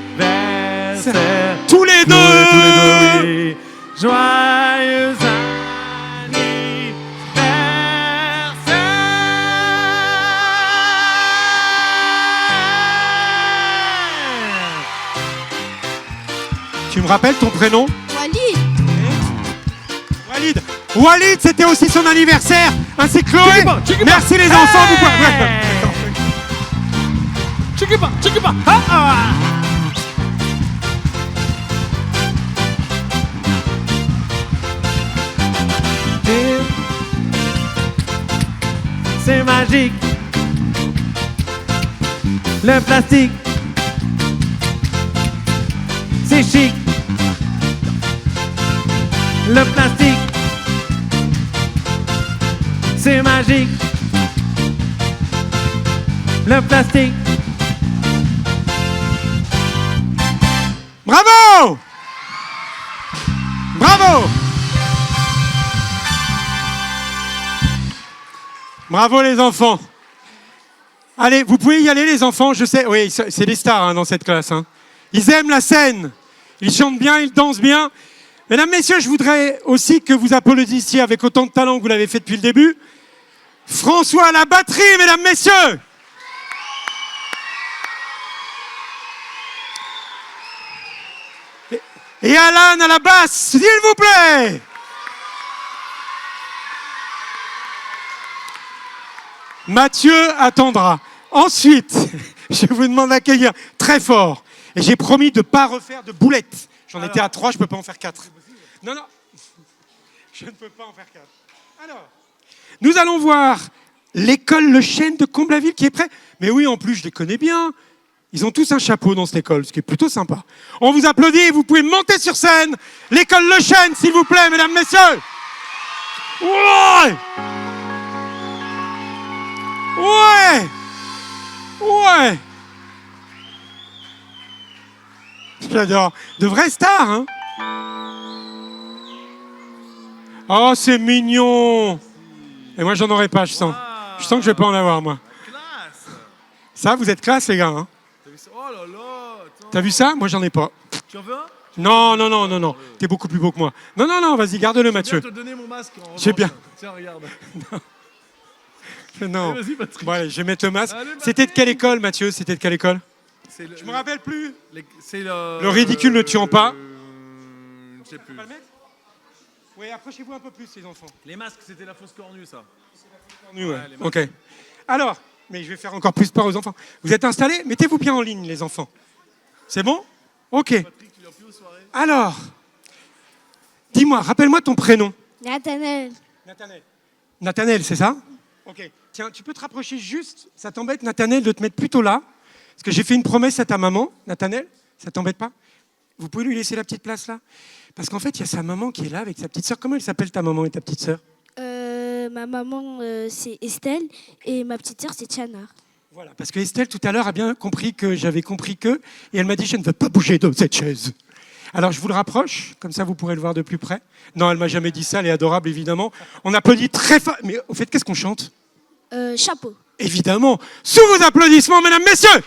Speaker 2: Tous les deux,
Speaker 8: oui. Joyeux anniversaire.
Speaker 2: Tu me rappelles ton prénom?
Speaker 7: Walid.
Speaker 2: Walid, c'était aussi son anniversaire. Ainsi que Chloé. Merci les enfants. Vous pouvez...
Speaker 8: Chiquipa. Ah. C'est magique. Le plastique, c'est chic. Le plastique, c'est magique. Le plastique.
Speaker 2: Bravo! Bravo! Bravo les enfants. Allez, vous pouvez y aller les enfants, je sais, oui, c'est des stars hein, dans cette classe. Hein. Ils aiment la scène, ils chantent bien, ils dansent bien. Mesdames, messieurs, je voudrais aussi que vous applaudissiez avec autant de talent que vous l'avez fait depuis le début. François à la batterie, mesdames, messieurs. Et Alan à la basse, s'il vous plaît. Mathieu attendra. Ensuite, je vous demande d'accueillir très fort. Et j'ai promis de ne pas refaire de boulettes. J'en étais à 3, je ne peux pas en faire 4. Non. Je ne peux pas en faire 4. Alors, nous allons voir l'école Le Chêne de Comblaville qui est prêt. Mais oui, en plus, je les connais bien. Ils ont tous un chapeau dans cette école, ce qui est plutôt sympa. On vous applaudit, vous pouvez monter sur scène. L'école Le Chêne, s'il vous plaît, mesdames, messieurs. Ouais. J'adore. De vraies stars, hein. Oh, c'est mignon. Et moi, j'en aurais pas, je sens. Je sens que je vais pas en avoir, moi.
Speaker 8: Classe.
Speaker 2: Ça, vous êtes classe, les gars. Hein.
Speaker 8: Oh là là.
Speaker 2: T'as vu ça? Moi, j'en ai pas.
Speaker 8: Tu en veux un?
Speaker 2: Non. T'es beaucoup plus beau que moi. Non, vas-y, garde-le, Mathieu.
Speaker 8: Je vais te donner mon masque.
Speaker 2: J'ai bien.
Speaker 8: Tiens, regarde.
Speaker 2: Non.
Speaker 8: Allez, vas-y, Patrick.
Speaker 2: Bon, allez, je vais mettre le masque.
Speaker 8: Allez, Patrick.
Speaker 2: C'était de quelle école, Mathieu? C'était de quelle école? Je me rappelle plus.
Speaker 8: C'est
Speaker 2: Le ridicule ne tuant pas.
Speaker 8: Je sais plus.
Speaker 2: Oui, approchez-vous un peu plus, les enfants.
Speaker 8: Les masques, c'était la fausse cornue, ça.
Speaker 2: Ouais.
Speaker 8: les masques.
Speaker 2: Ok. Alors, mais je vais faire encore plus peur aux enfants. Vous êtes installés? Mettez-vous bien en ligne, les enfants. C'est bon? Ok.
Speaker 8: Patrick, tu viens plus aux soirées?
Speaker 2: Alors, dis-moi, rappelle-moi ton prénom.
Speaker 6: Nathanaël.
Speaker 2: Nathanaël, c'est ça? Ok. Tiens, tu peux te rapprocher juste, ça t'embête, Nathanaël, de te mettre plutôt là? Parce que j'ai fait une promesse à ta maman, Nathanaël, ça t'embête pas? Vous pouvez lui laisser la petite place là? Parce qu'en fait, il y a sa maman qui est là avec sa petite sœur. Comment elle s'appelle ta maman et ta petite sœur?
Speaker 6: Ma maman, c'est Estelle et ma petite sœur, c'est Tiana.
Speaker 2: Voilà, parce que Estelle, tout à l'heure, a bien compris que j'avais compris que, et elle m'a dit, je ne veux pas bouger de cette chaise. Alors, je vous le rapproche, comme ça, vous pourrez le voir de plus près. Non, elle m'a jamais dit ça, elle est adorable, évidemment. On applaudit très fort. Mais au fait, qu'est-ce qu'on chante?
Speaker 6: Chapeau.
Speaker 2: Évidemment, sous vos applaudissements, mesdames, messieurs.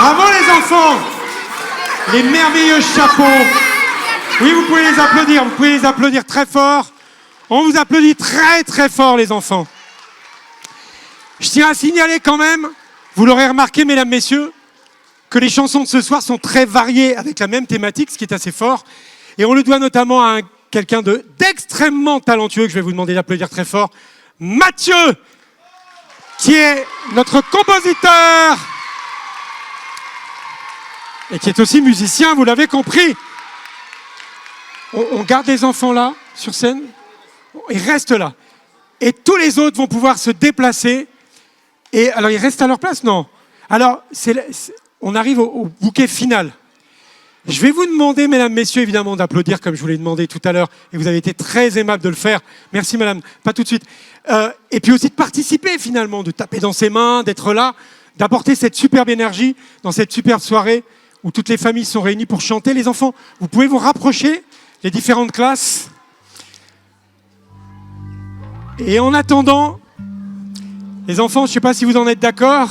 Speaker 2: Bravo les enfants. Les merveilleux chapeaux. Oui, vous pouvez les applaudir très fort. On vous applaudit très très fort les enfants. Je tiens à signaler quand même, vous l'aurez remarqué mesdames, messieurs, que les chansons de ce soir sont très variées avec la même thématique, ce qui est assez fort. Et on le doit notamment à quelqu'un d'extrêmement talentueux, que je vais vous demander d'applaudir très fort, Mathieu, qui est notre compositeur et qui est aussi musicien, vous l'avez compris. On garde les enfants là, sur scène, ils restent là. Et tous les autres vont pouvoir se déplacer. Et alors, ils restent à leur place? Non. Alors, on arrive au bouquet final. Je vais vous demander, mesdames, messieurs, évidemment, d'applaudir comme je vous l'ai demandé tout à l'heure. Et vous avez été très aimable de le faire. Merci, madame. Pas tout de suite. Et puis aussi de participer, finalement, de taper dans ses mains, d'être là, d'apporter cette superbe énergie dans cette superbe soirée où toutes les familles sont réunies pour chanter. Les enfants, vous pouvez vous rapprocher, les différentes classes. Et en attendant, les enfants, je ne sais pas si vous en êtes d'accord,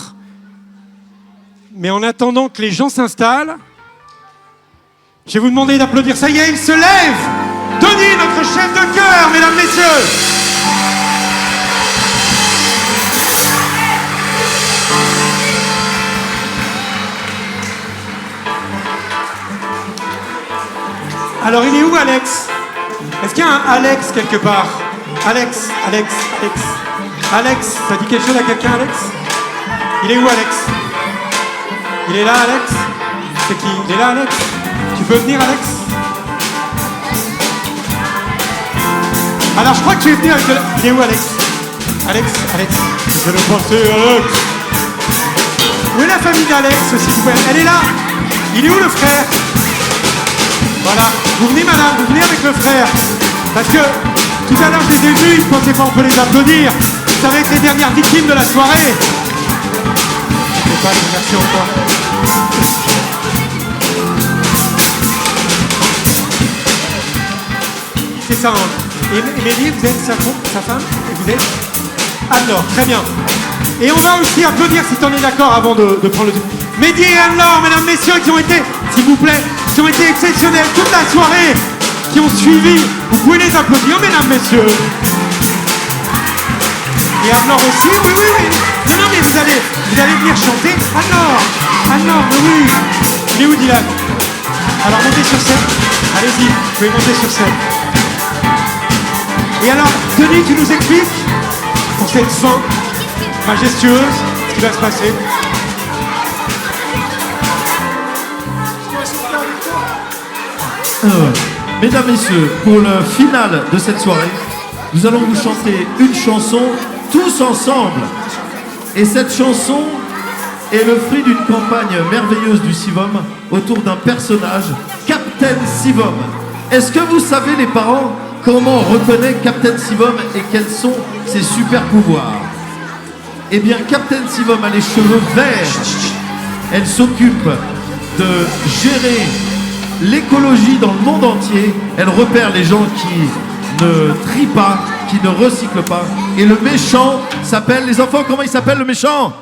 Speaker 2: mais en attendant que les gens s'installent, je vais vous demander d'applaudir. Ça y est, il se lève. Denis, notre chef de chœur, mesdames, messieurs. Alors, il est où, Alex? Est-ce qu'il y a un Alex quelque part? Alex, ça dit quelque chose à quelqu'un, Alex? Il est où, Alex? Il est là, Alex? C'est qui? Il est là, Alex? Tu peux venir, Alex? Alors, je crois que tu es venu avec... Il est où, Alex? Alex, je vais le porter, Alex. Où est la famille d'Alex, s'il vous plaît? Elle est là. Il est où, le frère? Voilà. Vous venez, madame, vous venez avec le frère. Parce que tout à l'heure, je les ai vus, ils ne pensaient pas on peut les applaudir. Ça va être les dernières victimes de la soirée. Je ne sais pas, merci encore. C'est ça, hein. Et Mélie, vous êtes sa femme? Et vous êtes Anne-Laure, très bien. Et on va aussi applaudir, si tu en es d'accord, avant de prendre le... Mehdi et Anne-Laure, mesdames, messieurs, qui ont été, s'il vous plaît, qui ont été exceptionnels toute la soirée, qui ont suivi. Vous pouvez les applaudir, mesdames, messieurs. Et Anne-Laure aussi, oui. Non, mais vous allez venir chanter. Anne-Laure, mais oui. Il est où, Dylan? Alors, montez sur scène. Allez-y, vous pouvez monter sur scène. Et alors, Denis, tu nous expliques, pour cette fin majestueuse, ce qui va se passer.
Speaker 9: Mesdames, messieurs, pour le final de cette soirée, nous allons vous chanter une chanson tous ensemble. Et cette chanson est le fruit d'une campagne merveilleuse du Sivom autour d'un personnage, Captain Sivom. Est-ce que vous savez, les parents, comment on reconnaît Captain Sivom et quels sont ses super pouvoirs? Eh bien, Captain Sivom a les cheveux verts. Elle s'occupe de gérer l'écologie dans le monde entier. Elle repère les gens qui ne trient pas, qui ne recyclent pas. Et le méchant s'appelle, les enfants, comment il s'appelle le méchant?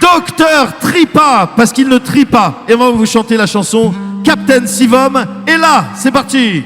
Speaker 9: Docteur Tripa, parce qu'il ne trie pas. Et on va vous chanter la chanson Captain Sivom. Et là, c'est parti.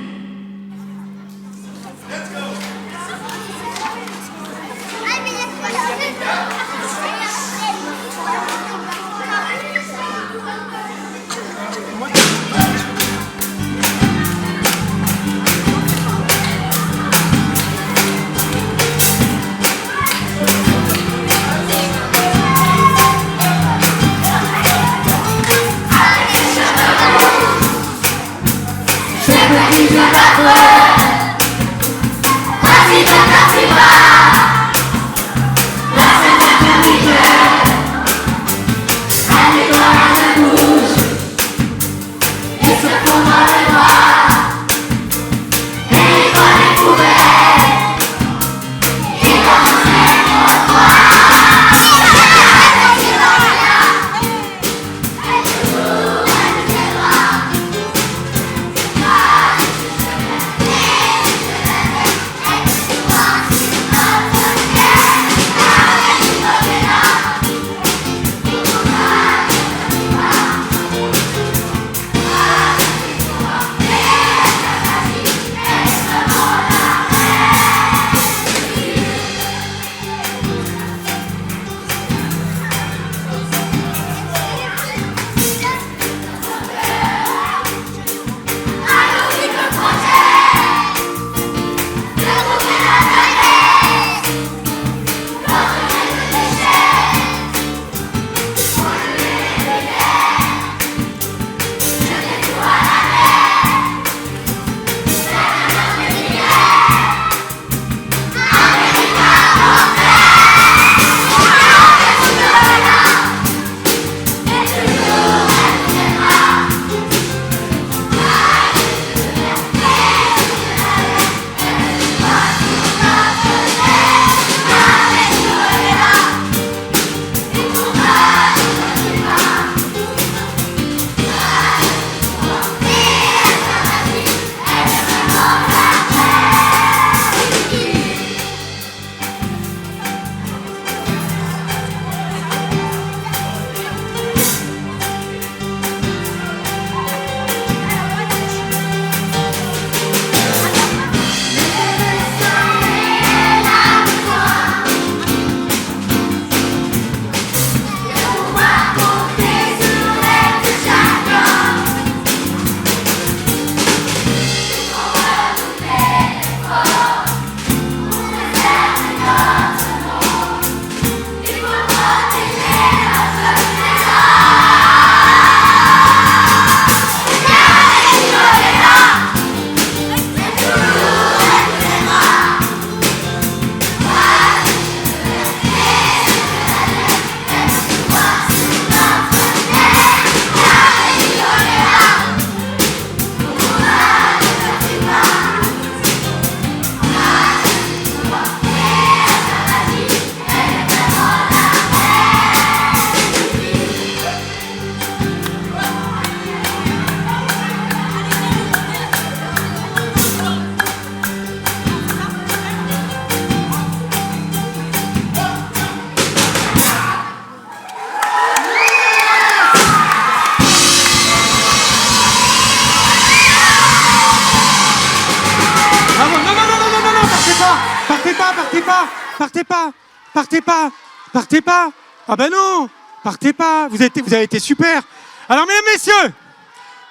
Speaker 2: Partez pas, partez pas, partez pas, partez pas, partez pas. Ah ben non, partez pas. Vous avez été super. Alors, mesdames, messieurs,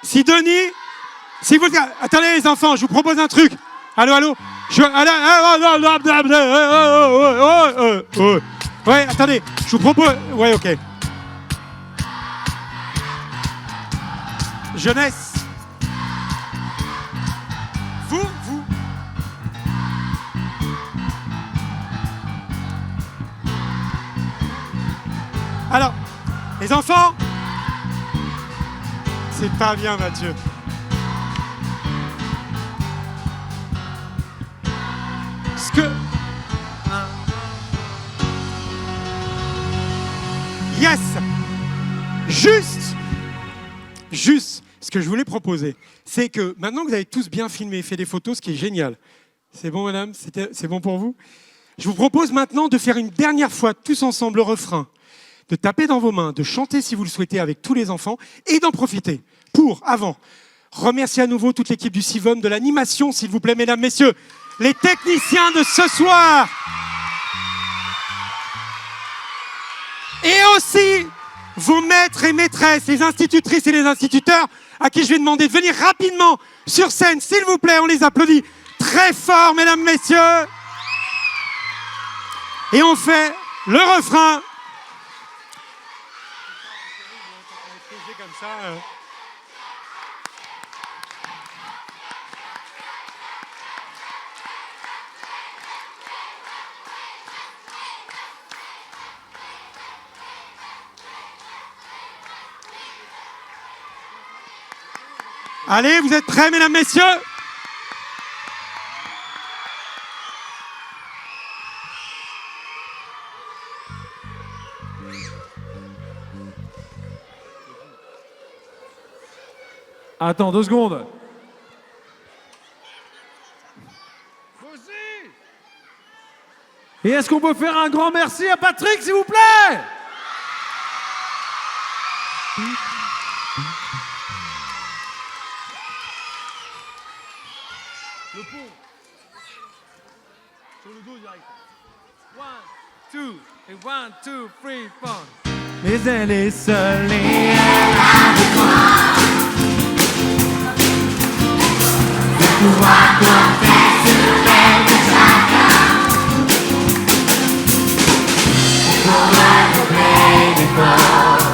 Speaker 2: si Denis, si vous... Attendez les enfants, je vous propose un truc. Allô, allô. Ouais, attendez, je vous propose... Ouais, ok. Jeunesse. Vous. Alors, les enfants, c'est pas bien, Mathieu. Ce que... Yes. Juste, ce que je voulais proposer, c'est que maintenant que vous avez tous bien filmé et fait des photos, ce qui est génial. C'est bon, madame? C'est bon pour vous? Je vous propose maintenant de faire une dernière fois, tous ensemble, le refrain. De taper dans vos mains, de chanter si vous le souhaitez avec tous les enfants et d'en profiter pour, avant, remercier à nouveau toute l'équipe du Sivom, de l'animation, s'il vous plaît, mesdames, messieurs, les techniciens de ce soir. Et aussi vos maîtres et maîtresses, les institutrices et les instituteurs, à qui je vais demander de venir rapidement sur scène, s'il vous plaît, on les applaudit très fort, mesdames, messieurs. Et on fait le refrain. Comme ça, Allez, vous êtes prêts, mesdames, messieurs?
Speaker 8: Attends, 2 secondes. Et est-ce qu'on peut faire un grand merci à Patrick, s'il vous plaît? Le pont. Sur le dos direct. 1, 2, et 1, 2, 3, 4. Mais elle est seule et elle a besoin. Pouvoir compter sur elle de chacun. Pour la des corps,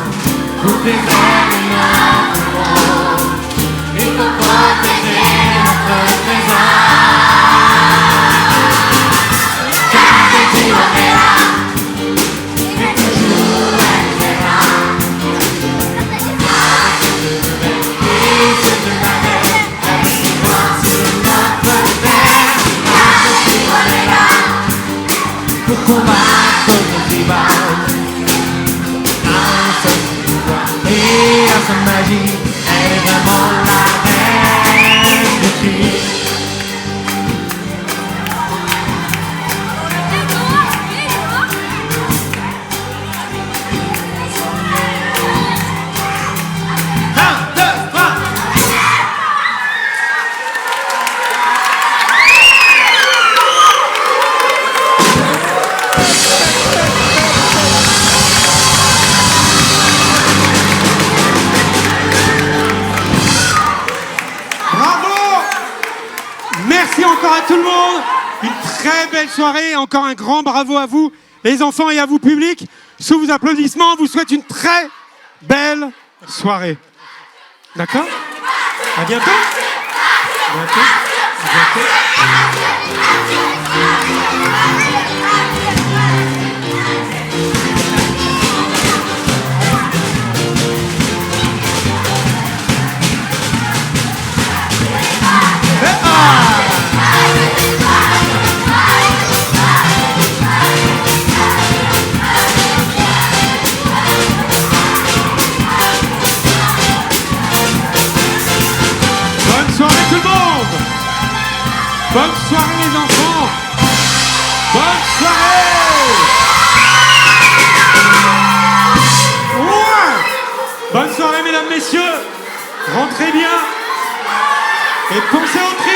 Speaker 8: pour préserver notre monde, il faut protéger notre trésor. Car c'est toujours là, et toujours elle est là. Et c'est de la pour combattre nos rivales. Un seul pouvoir et à sa magie, elle est vraiment la reine des filles.
Speaker 2: Encore à tout le monde, une très belle soirée, encore un grand bravo à vous les enfants et à vous public. Sous vos applaudissements, on vous souhaite une très belle soirée. D'accord? À bientôt. À bientôt. À bientôt. Bonne soirée les enfants. Bonne soirée. Ouais. Bonne soirée mesdames, messieurs. Rentrez bien. Et pensez